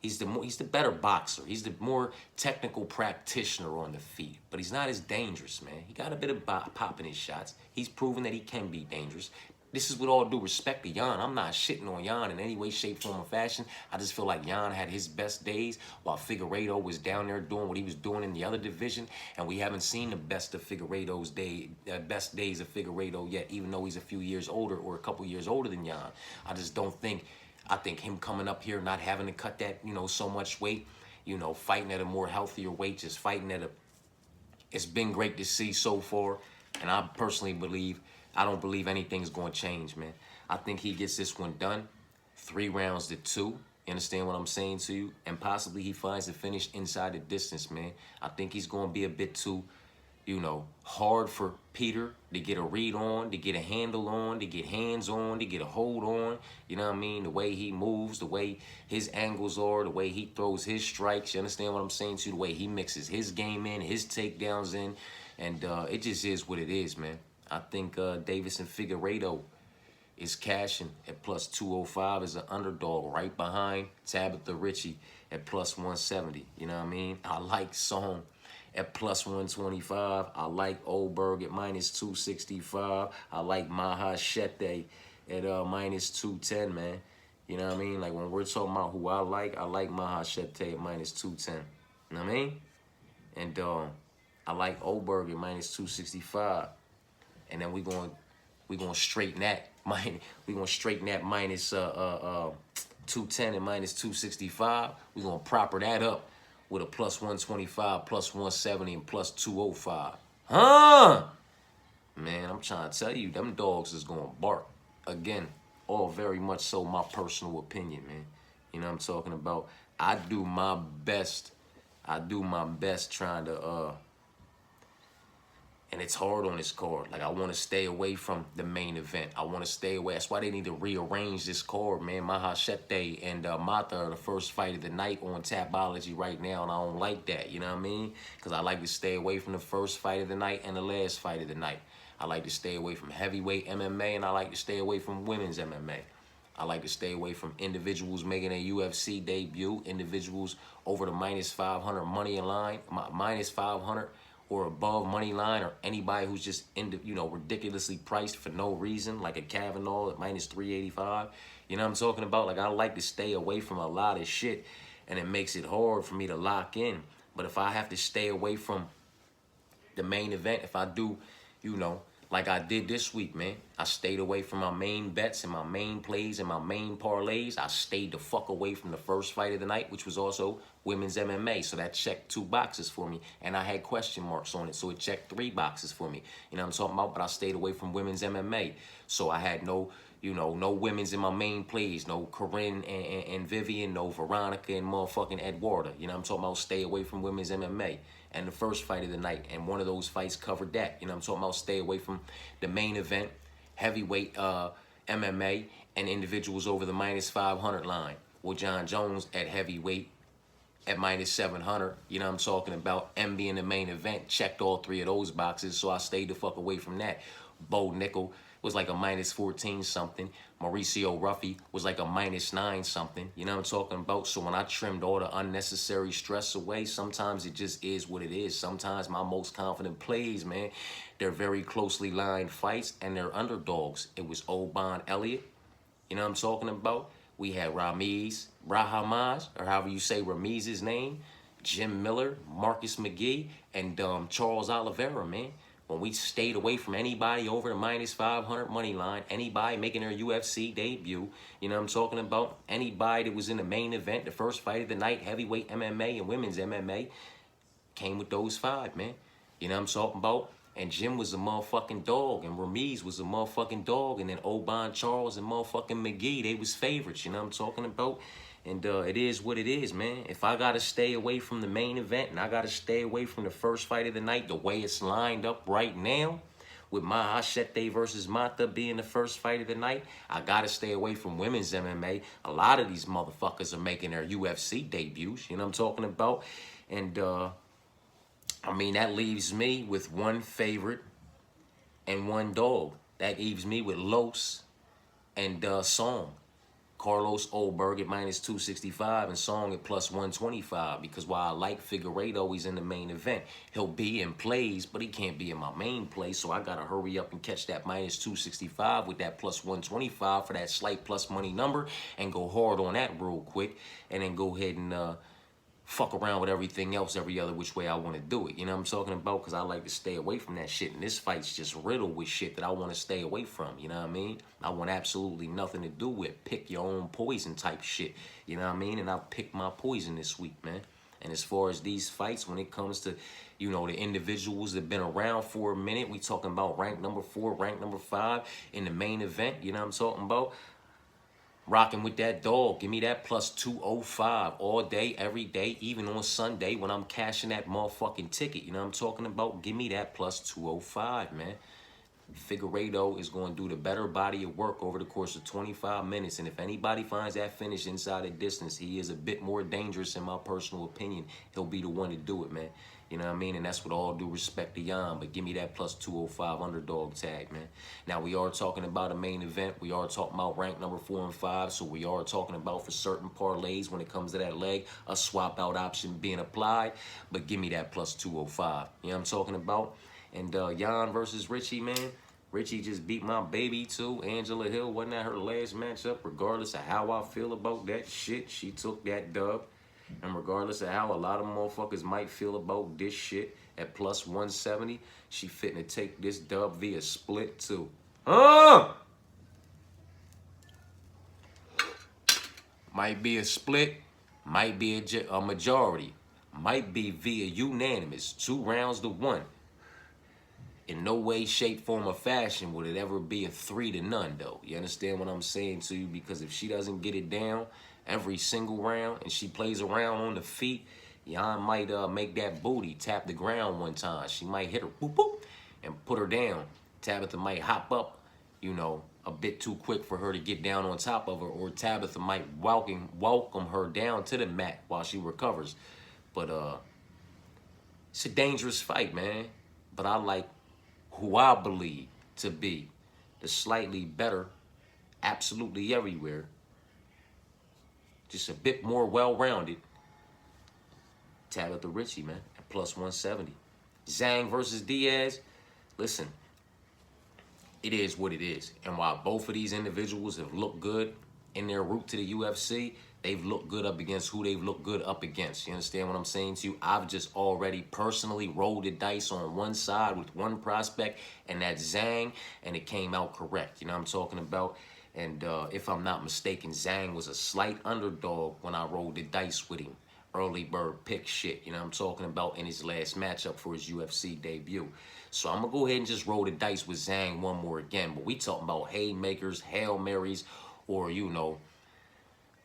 He's the better boxer. He's the more technical practitioner on the feet. But he's not as dangerous, man. He got a bit of pop in his shots. He's proven that he can be dangerous. This is with all due respect to Jan. I'm not shitting on Jan in any way, shape, form, or fashion. I just feel like Jan had his best days while Figueiredo was down there doing what he was doing in the other division. And we haven't seen the best of Figueiredo's best days of Figueiredo yet, even though he's a few years older or a couple years older than Jan. I just don't think... I think him coming up here, not having to cut that, you know, so much weight, you know, fighting at a more healthier weight, just fighting at a... It's been great to see so far. And I personally believe... I don't believe anything's going to change, man. I think he gets this one done. 3 rounds to 2. You understand what I'm saying to you? And possibly he finds the finish inside the distance, man. I think he's going to be a bit too, you know, hard for Peter to get a read on, to get a handle on, to get hands on, to get a hold on. You know what I mean? The way he moves, the way his angles are, the way he throws his strikes. You understand what I'm saying to you? The way he mixes his game in, his takedowns in. And it just is what it is, man. I think Davison Figueiredo is cashing at plus 205 as an underdog right behind Tabitha Ritchie at plus 170. You know what I mean? I like Song at plus 125. I like Oldberg at minus 265. I like Mahashete at minus 210, man. You know what I mean? Like when we're talking about who I like Mahashete at minus 210. You know what I mean? And I like Oldberg at minus 265. And then we're gonna straighten that. We're gonna straighten that minus 210 and minus 265. We're gonna proper that up with a plus 125, plus 170, and plus 205. Huh? Man, I'm trying to tell you, them dogs is gonna bark. Again, all very much so my personal opinion, man. You know what I'm talking about? I do my best trying to and it's hard on this card. Like, I want to stay away from the main event. I want to stay away. That's why they need to rearrange this card, man. Mahashete and Mata are the first fight of the night on Tapology right now, and I don't like that, you know what I mean? Because I like to stay away from the first fight of the night and the last fight of the night. I like to stay away from heavyweight MMA, and I like to stay away from women's MMA. I like to stay away from individuals making a UFC debut, individuals over the minus 500 money line, minus 500 or above money line, or anybody who's just, you know, ridiculously priced for no reason, like a Kavanaugh at minus 385. You know what I'm talking about? Like, I like to stay away from a lot of shit, and it makes it hard for me to lock in. But if I have to stay away from the main event, if I do, you know, like I did this week, man, I stayed away from my main bets and my main plays and my main parlays. I stayed the fuck away from the first fight of the night, which was also women's MMA. So that checked 2 boxes for me. And I had question marks on it, so it checked 3 boxes for me. You know what I'm talking about? But I stayed away from women's MMA. So I had no, you know, no women's in my main plays. No Corinne and Vivian, no Veronica and motherfucking Eduarda. You know what I'm talking about? Stay away from women's MMA. And the first fight of the night, and one of those fights covered that. You know what I'm talking about? Stay away from the main event, heavyweight MMA, and individuals over the minus 500 line. With John Jones at heavyweight at minus 700. You know what I'm talking about? M being the main event, checked all 3 of those boxes, so I stayed the fuck away from that. Bo Nickel was like a minus 14 something. Mauricio Ruffy was like a minus 9 something. You know what I'm talking about? So when I trimmed all the unnecessary stress away, sometimes it just is what it is. Sometimes my most confident plays, man, they're very closely lined fights and they're underdogs. It was Oban Elliott. You know what I'm talking about? We had Rahamaj, or however you say Ramiz's name, Jim Miller, Marcus McGee, and Charles Oliveira, man. When we stayed away from anybody over the minus 500 money line, anybody making their UFC debut, you know what I'm talking about? Anybody that was in the main event, the first fight of the night, heavyweight MMA and women's MMA, came with those 5, man. You know what I'm talking about? And Jim was a motherfucking dog, and Ramiz was a motherfucking dog, and then Oban Charles and motherfucking McGee, they was favorites, you know what I'm talking about? And it is what it is, man. If I got to stay away from the main event and I got to stay away from the first fight of the night, the way it's lined up right now, with Mahashete versus Mata being the first fight of the night, I got to stay away from women's MMA. A lot of these motherfuckers are making their UFC debuts, you know what I'm talking about? And, I mean, that leaves me with one favorite and one dog. That leaves me with Los and Song. Carlos Oldberg at minus 265 and Song at plus 125, because while I like Figueiredo, he's in the main event. He'll be in plays, but he can't be in my main play, so I got to hurry up and catch that minus 265 with that plus 125 for that slight plus money number and go hard on that real quick, and then go ahead and fuck around with everything else every other which way I want to do it. You know what I'm talking about? Because I like to stay away from that shit. And this fight's just riddled with shit that I want to stay away from. You know what I mean? I want absolutely nothing to do with pick your own poison type shit. You know what I mean? And I picked my poison this week, man. And as far as these fights, when it comes to, you know, the individuals that have been around for a minute, we talking about rank number 4, rank number 5 in the main event. You know what I'm talking about? Rocking with that dog. Give me that plus 205 all day, every day, even on Sunday when I'm cashing that motherfucking ticket. You know what I'm talking about? Give me that plus 205, man. Figueiredo is going to do the better body of work over the course of 25 minutes. And if anybody finds that finish inside the distance, he is a bit more dangerous in my personal opinion. He'll be the one to do it, man. You know what I mean? And that's with all due respect to Jan. But give me that plus 205 underdog tag, man. Now, we are talking about a main event. We are talking about rank number 4 and 5. So we are talking about, for certain parlays, when it comes to that leg, a swap out option being applied. But give me that plus 205. You know what I'm talking about? And Jan versus Richie, man. Richie just beat my baby, too. Angela Hill, wasn't that her last matchup? Regardless of how I feel about that shit, she took that dub. And regardless of how a lot of motherfuckers might feel about this shit, at plus 170, she fitting to take this dub via split, too. Might be a split, might be a majority, might be via unanimous, 2 rounds to 1. In no way, shape, form, or fashion would it ever be a 3-0, though. You understand what I'm saying to you? Because if she doesn't get it down every single round and she plays around on the feet, Jan might make that booty tap the ground one time. She might hit her, boop, boop, and put her down. Tabitha might hop up, you know, a bit too quick for her to get down on top of her, or Tabitha might welcome her down to the mat while she recovers. But it's a dangerous fight, man. But I like who I believe to be the slightly better, absolutely everywhere, just a bit more well-rounded, Tabitha Richie, man, at plus 170. Zhang versus Diaz, listen, it is what it is. And while both of these individuals have looked good in their route to the UFC, they've looked good up against who they've looked good up against. You understand what I'm saying to you? I've just already personally rolled the dice on one side with one prospect, and that's Zhang, and it came out correct. You know what I'm talking about? And if I'm not mistaken, Zhang was a slight underdog when I rolled the dice with him. Early bird pick shit, you know what I'm talking about, in his last matchup for his UFC debut. So I'm going to go ahead and just roll the dice with Zhang one more again. But we talking about haymakers, Hail Marys, or, you know,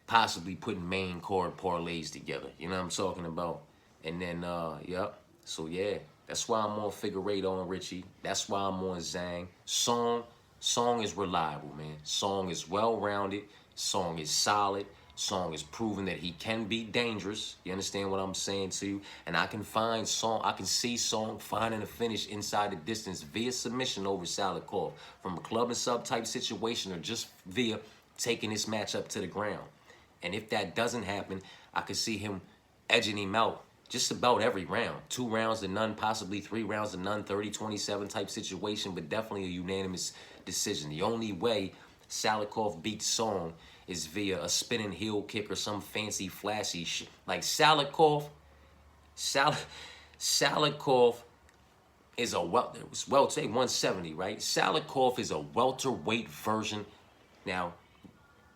possibly putting main card parlays together. You know what I'm talking about? And then, yep. So, yeah, that's why I'm on Figueiredo and Richie. That's why I'm on Zhang. Song is reliable, man. Song is well-rounded. Song is solid. Song is proving that he can be dangerous. You understand what I'm saying to you? And I can see Song finding a finish inside the distance via submission over Salikov from a club and sub type situation, or just via taking this match up to the ground. And if that doesn't happen, I could see him edging him out just about every round. 2 rounds to none, possibly 3 rounds to none, 30-27 type situation, but definitely a unanimous decision. The only way Salikov beats Song is via a spinning heel kick or some fancy flashy shit. Like Salikov is a welterweight 170, right? Salikov is a welterweight version. Now,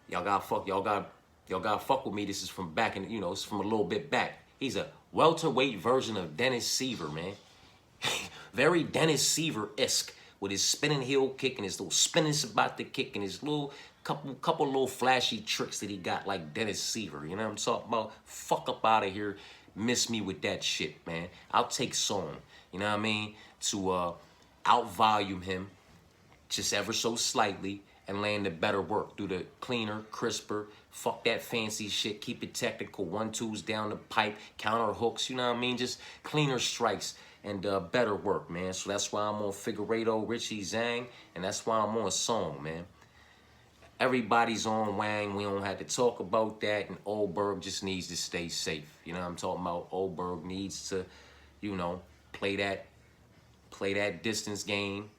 y'all gotta fuck with me. This is from back in, it's from a little bit back. He's a welterweight version of Dennis Seaver, man. Very Dennis Seaver-esque with his spinning heel kick and his little spinning sabata kick and his little couple little flashy tricks that he got like Dennis Seaver. You know what I'm talking about? Fuck up out of here. Miss me with that shit, man. I'll take Song, you know what I mean, to out-volume him just ever so slightly and land the better work. Do the cleaner, crisper, fuck that fancy shit, keep it technical, 1-2s down the pipe, counter hooks, you know what I mean? Just cleaner strikes and better work, man. So that's why I'm on Figueiredo, Richie, Zhang, and that's why I'm on Song, man. Everybody's on Wang. We don't have to talk about that. And Oldberg just needs to stay safe. You know what I'm talking about? Oldberg needs to, play that distance game.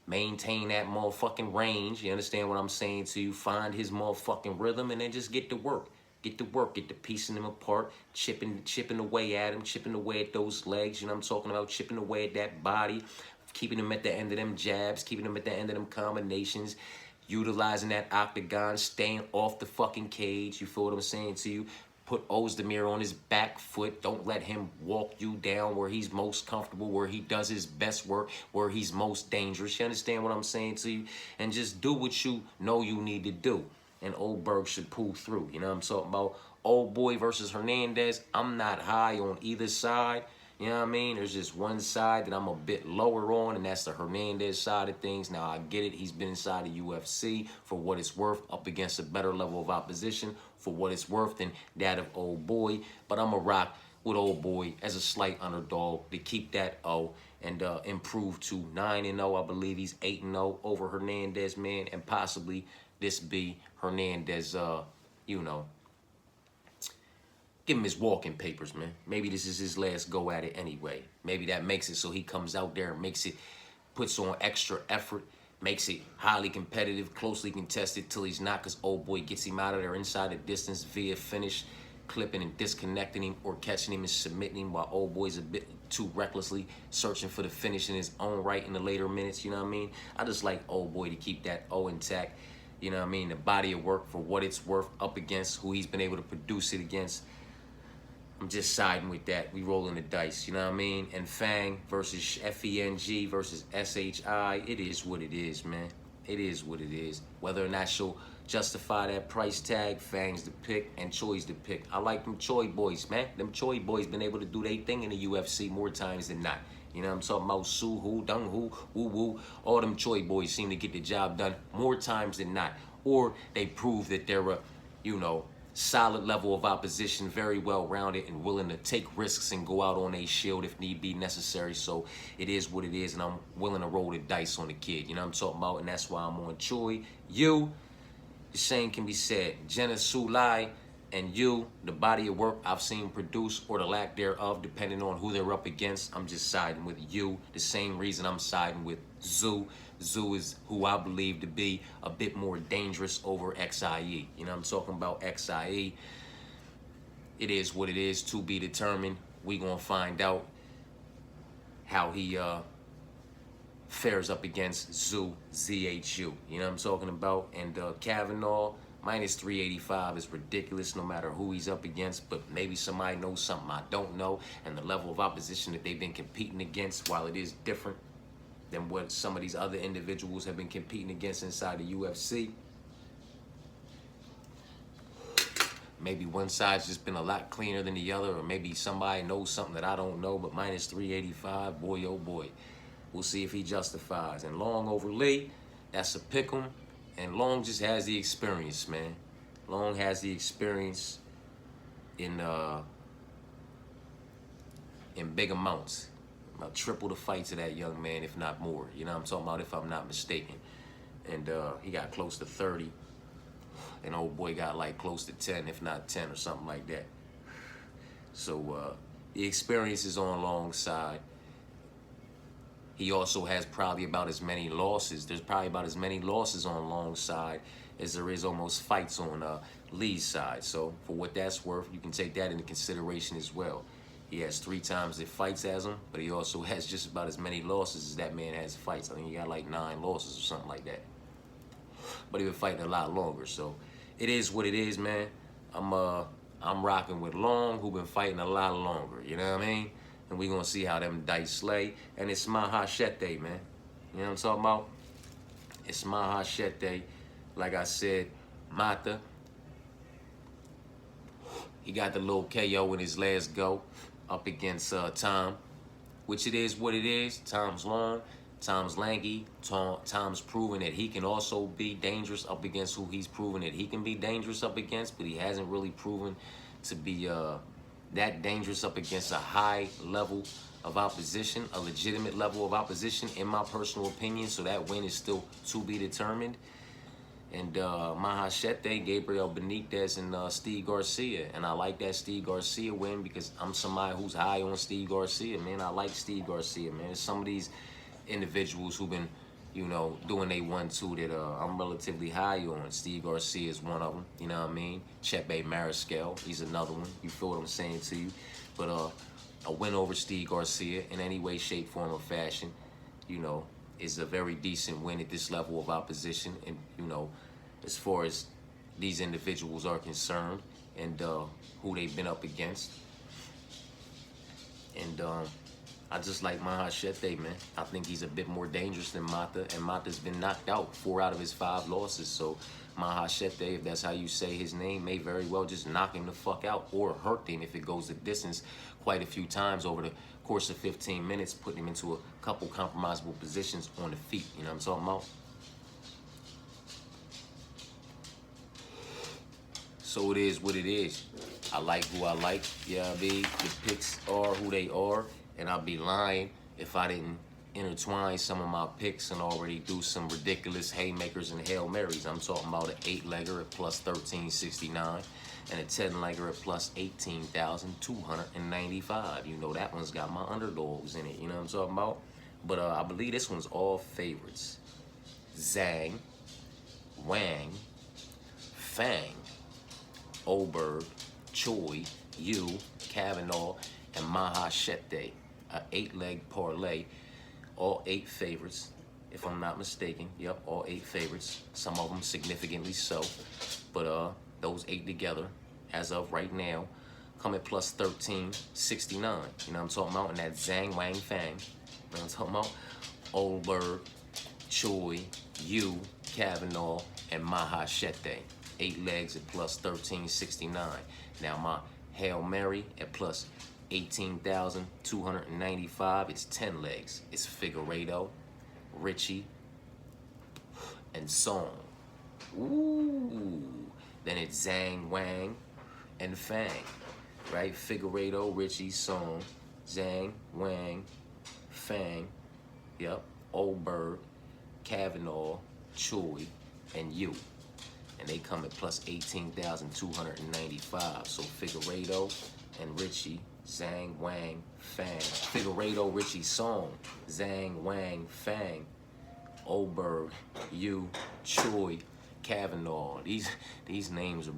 Maintain that motherfucking range. You understand what I'm saying to you? Find his motherfucking rhythm and then just get to work. Get to piecing them apart, chipping away at him, chipping away at those legs. You know what I'm talking about? Chipping away at that body, keeping him at the end of them jabs, keeping him at the end of them combinations, utilizing that octagon, staying off the fucking cage. You feel what I'm saying to you? Put Ozdemir on his back foot. Don't let him walk you down where he's most comfortable, where he does his best work, where he's most dangerous. You understand what I'm saying to you? And just do what you know you need to do. And Oldberg should pull through. You know what I'm talking about? Old boy versus Hernandez. I'm not high on either side. You know what I mean? There's just one side that I'm a bit lower on, and that's the Hernandez side of things. Now, I get it. He's been inside the UFC for what it's worth, up against a better level of opposition for what it's worth than that of Old Boy. But I'm a rock with Old Boy as a slight underdog to keep that O and improve to 9-0. I believe he's 8-0 over Hernandez, man, and possibly this be Hernandez, give him his walking papers, man. Maybe this is his last go at it anyway. Maybe that makes it so he comes out there and puts on extra effort, makes it highly competitive, closely contested till he's not, because Old Boy gets him out of there inside the distance via finish, clipping and disconnecting him or catching him and submitting him, while Old Boy's a bit too recklessly searching for the finish in his own right in the later minutes, you know what I mean? I just like Old Boy to keep that O intact. You know what I mean? The body of work for what it's worth up against who he's been able to produce it against. I'm just siding with that. We rolling the dice, you know what I mean? And Fang versus F-E-N-G versus S-H-I. It is what it is, man. It is what it is. Whether or not she'll justify that price tag, Fang's the pick and Choi's the pick. I like them Choi boys, man. Them Choi boys been able to do their thing in the UFC more times than not. You know what I'm talking about? Su Hu, Dung Hu, Woo Woo. All them Choi boys seem to get the job done more times than not. Or they prove that they're a, solid level of opposition, very well-rounded and willing to take risks and go out on a shield if need be necessary. So it is what it is, and I'm willing to roll the dice on the kid. You know what I'm talking about? And that's why I'm on Choi. You, the same can be said. Jenna Sulai and you, the body of work I've seen produce or the lack thereof, depending on who they're up against, I'm just siding with you. The same reason I'm siding with Zoo. Zoo is who I believe to be a bit more dangerous over XIE. You know what I'm talking about? XIE. It is what it is, to be determined. We gonna find out how he fares up against Zoo, ZHU. You know what I'm talking about? And Kavanaugh, minus 385 is ridiculous no matter who he's up against, but maybe somebody knows something I don't know, and the level of opposition that they've been competing against, while it is different than what some of these other individuals have been competing against inside the UFC. Maybe one side's just been a lot cleaner than the other, or maybe somebody knows something that I don't know, but minus 385, boy, oh boy. We'll see if he justifies. And Long over Lee, that's a pick'em. And Long just has the experience, man. Long has the experience in big amounts. About triple the fights of that young man, if not more. You know what I'm talking about, if I'm not mistaken. And he got close to 30. And old boy got like close to 10, if not 10 or something like that. So the experience is on Long's side. He also has probably about as many losses. There's probably about as many losses on Long's side as there is almost fights on Lee's side. So for what that's worth, you can take that into consideration as well. He has 3 times the fights as him, but he also has just about as many losses as that man has fights. I think he got like 9 losses or something like that. But he been fighting a lot longer, so it is what it is, man. I'm rocking with Long, who been fighting a lot longer. You know what I mean? And we gonna see how them dice slay. And it's Mahashete, man. You know what I'm talking about? It's Mahashete. Like I said, Mata. He got the little KO in his last go up against Tom, which it is what it is. Tom's long, Tom's lanky. Tom's proven that he can also be dangerous up against who he's proven that he can be dangerous up against, but he hasn't really proven to be that dangerous up against a high level of opposition, a legitimate level of opposition, in my personal opinion. So that win is still to be determined. And Mahashete, Gabriel Benitez, and Steve Garcia. And I like that Steve Garcia win because I'm somebody who's high on Steve Garcia, man. I like Steve Garcia, man. There's some of these individuals who've been, you know, doing they 1-2 that I'm relatively high on. Steve Garcia is one of them, you know what I mean? Chepe Mariscal, he's another one. You feel what I'm saying to you? But a win over Steve Garcia in any way, shape, form, or fashion, you know, is a very decent win at this level of opposition. And, you know, as far as these individuals are concerned and who they've been up against. And I just like Mahashete, man. I think he's a bit more dangerous than Mata, and Mata's been knocked out 4 out of his 5 losses. So Mahashete, if that's how you say his name, may very well just knock him the fuck out or hurt him if it goes the distance quite a few times over the course of 15 minutes, putting him into a couple compromisable positions on the feet. You know what I'm talking about? So it is what it is. I like who I like. Yeah, the picks are who they are. And I'd be lying if I didn't intertwine some of my picks and already do some ridiculous haymakers and Hail Marys. I'm talking about an 8-legger at plus 1369 and a 10-legger at plus 18,295. You know that one's got my underdogs in it. You know what I'm talking about? But I believe this one's all favorites. Zhang, Wang, Fang, Oberg, Choi, Yu, Kavanaugh, and Mahashete. A 8-leg parlay, all 8 favorites, if I'm not mistaken. Yep, all 8 favorites. Some of them significantly so, but those 8 together, as of right now, come at plus 1369. You know what I'm talking about? And that Zhang Wang Fang. You know what I'm talking about? Oberg, Choi, Yu, Kavanaugh, and Mahashete. 8 legs at plus 1369. Now my Hail Mary at plus 18,295. It's 10 legs. It's Figueiredo, Richie, and Song. Ooh. Then it's Zhang, Wang, and Fang. Right? Figueiredo, Richie, Song, Zhang, Wang, Fang. Yep. Oberg, Kavanaugh, Choi, and Yu. And they come at plus 18,295. So Figueiredo and Richie, Zhang, Wang, Fang. Figueiredo, Richie, Song, Zhang, Wang, Fang. Oberg, Yu, Choi, Kavanaugh. These names are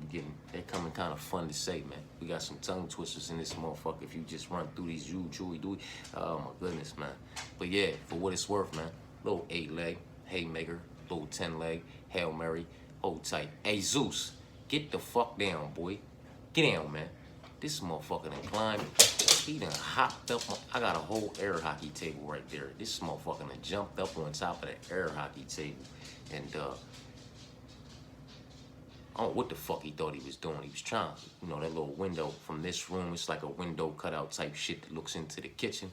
they're coming kind of fun to say, man. We got some tongue twisters in this motherfucker if you just run through these Yu, Choi, Dewey. Oh my goodness, man. But yeah, for what it's worth, man. Little 8-leg, haymaker, little 10-leg, Hail Mary. Hold tight. Hey, Zeus, get the fuck down, boy. Get down, man. This motherfucker done climbed. He done hopped up. I got a whole air hockey table right there. This motherfucker done jumped up on top of the air hockey table. And, I don't know what the fuck he thought he was doing. He was trying, you know, that little window from this room. It's like a window cutout type shit that looks into the kitchen.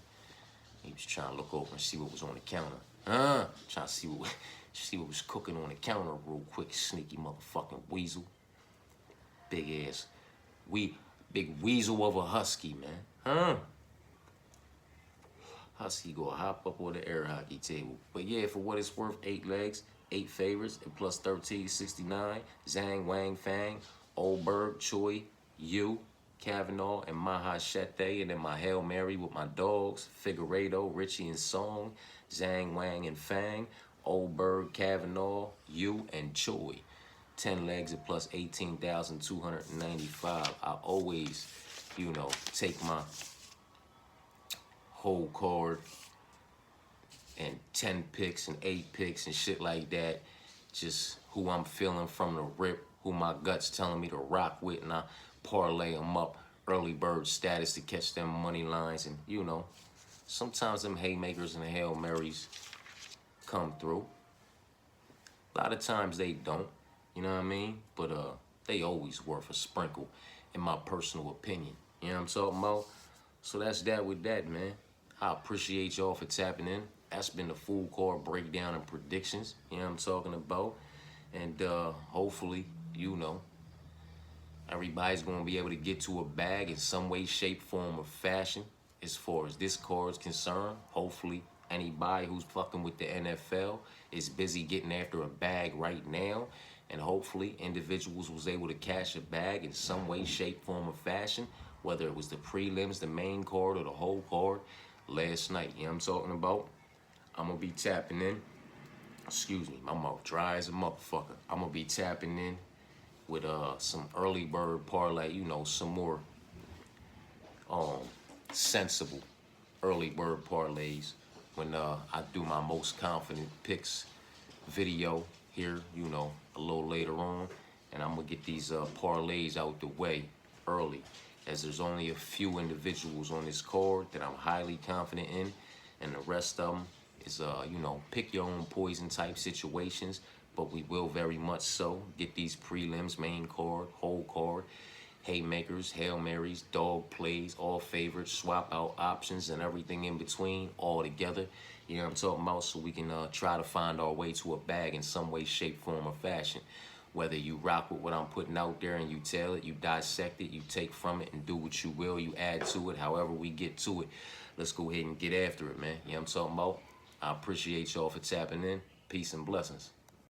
He was trying to look over and see what was on the counter. Trying to see what was cooking on the counter real quick, sneaky motherfucking weasel. big ass, big weasel of a husky, man. Huh? Husky go hop up on the air hockey table. But yeah, for what it's worth, 8 legs, 8 favorites, and plus 1369. Zhang, Wang, Fang, Oldberg, Choi, Yu, Kavanaugh, and Mahashete. And then my Hail Mary with my dogs, Figueiredo, Richie, and Song, Zhang, Wang, and Fang, Oldberg, Kavanaugh, Yu, and Choi. 10 legs at plus 18,295. I always, take my whole card and 10 picks and 8 picks and shit like that. Just who I'm feeling from the rip, who my gut's telling me to rock with, and I parlay them up early bird status to catch them money lines. And sometimes them haymakers and the Hail Marys come through. A lot of times they don't, you know what I mean? But they always worth a sprinkle, in my personal opinion. You know what I'm talking about? So that's that with that, man. I appreciate y'all for tapping in. That's been the full card breakdown and predictions. You know what I'm talking about? And hopefully, everybody's going to be able to get to a bag in some way, shape, form, or fashion as far as this card's concerned. Hopefully, anybody who's fucking with the NFL is busy getting after a bag right now. And hopefully, individuals was able to cash a bag in some way, shape, form, or fashion, whether it was the prelims, the main card, or the whole card last night. You know what I'm talking about? I'm going to be tapping in. Excuse me, my mouth dry as a motherfucker. I'm going to be tapping in with some early bird parlay, some more sensible early bird parlays when I do my most confident picks video here, a little later on. And I'm going to get these parlays out the way early, as there's only a few individuals on this card that I'm highly confident in, and the rest of them is, pick your own poison type situations, but we will very much so get these prelims, main card, whole card, haymakers, Hail Marys, dog plays, all favorites, swap out options, and everything in between all together. You know what I'm talking about? So we can try to find our way to a bag in some way, shape, form, or fashion. Whether you rock with what I'm putting out there and you tell it, you dissect it, you take from it and do what you will, you add to it, however we get to it. Let's go ahead and get after it, man. You know what I'm talking about? I appreciate y'all for tapping in. Peace and blessings.